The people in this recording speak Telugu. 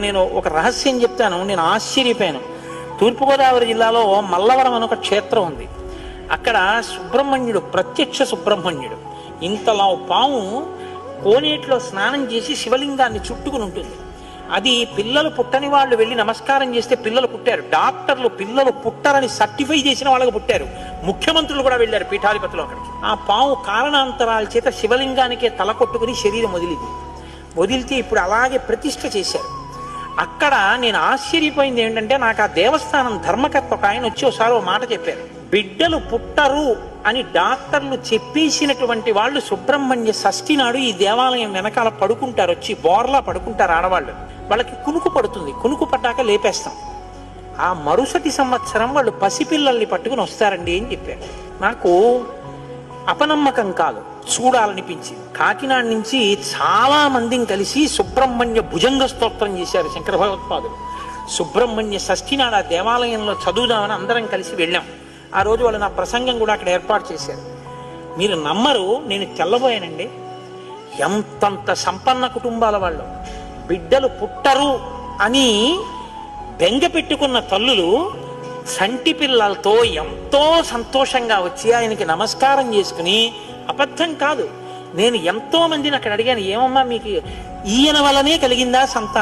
నేను ఒక రహస్యం చెప్తాను. నేను ఆశ్చర్యపోయాను. తూర్పుగోదావరి జిల్లాలో మల్లవరం అని ఒక క్షేత్రం ఉంది. అక్కడ సుబ్రహ్మణ్యుడు, ప్రత్యక్ష సుబ్రహ్మణ్యుడు, ఇంతలా పాము కోనేటిలో స్నానం చేసి శివలింగాన్ని చుట్టుకుని ఉంటుంది. అది పిల్లలు పుట్టని వాళ్ళు వెళ్ళి నమస్కారం చేస్తే పిల్లలు పుట్టారు. డాక్టర్లు పిల్లలు పుట్టారని సర్టిఫై చేసిన వాళ్ళకి పుట్టారు. ముఖ్యమంత్రులు కూడా వెళ్ళారు పీఠాధిపతులు అక్కడికి. ఆ పాము కారణాంతరాల చేత శివలింగానికే తల కొట్టుకుని శరీరం వదిలితే ఇప్పుడు అలాగే ప్రతిష్ఠ చేశారు. అక్కడ నేను ఆశ్చర్యపోయింది ఏంటంటే, నాకు ఆ దేవస్థానం ధర్మకర్త ఒక ఆయన వచ్చి ఒకసారి ఓ మాట చెప్పారు. బిడ్డలు పుట్టరు అని డాక్టర్లు చెప్పేసినటువంటి వాళ్ళు సుబ్రహ్మణ్య షష్ఠి నాడు ఈ దేవాలయం వెనకాల పడుకుంటారు, వచ్చి బోర్లా పడుకుంటారు ఆడవాళ్ళు. వాళ్ళకి కునుకు పడుతుంది, కునుకు పడ్డాక లేపేస్తాం. ఆ మరుసటి సంవత్సరం వాళ్ళు పసిపిల్లల్ని పట్టుకుని వస్తారండి అని చెప్పారు. నాకు అపనమ్మకం కాదు, చూడాలనిపించి కాకినాడ నుంచి చాలా మందిని కలిసి సుబ్రహ్మణ్య భుజంగ స్తోత్రం చేశారు శంకర భగవత్పాదులు. సుబ్రహ్మణ్య షష్ఠి నాడు ఆ దేవాలయంలో చదువుదామని అందరం కలిసి వెళ్ళాం. ఆ రోజు వాళ్ళు నా ప్రసంగం కూడా అక్కడ ఏర్పాటు చేశారు. మీరు నమ్మరు, నేను తెల్లబోయానండి. ఎంతంత సంపన్న కుటుంబాల వాళ్ళు బిడ్డలు పుట్టరు అని బెంగ పెట్టుకున్న తల్లులు సంటి పిల్లలతో ఎంతో సంతోషంగా వచ్చి ఆయనకి నమస్కారం చేసుకుని, అబద్ధం కాదు, నేను ఎంతో మందిని అక్కడ అడిగాను, ఏమమ్మా మీకు ఈయన వల్లనే కలిగిందా సంతానం?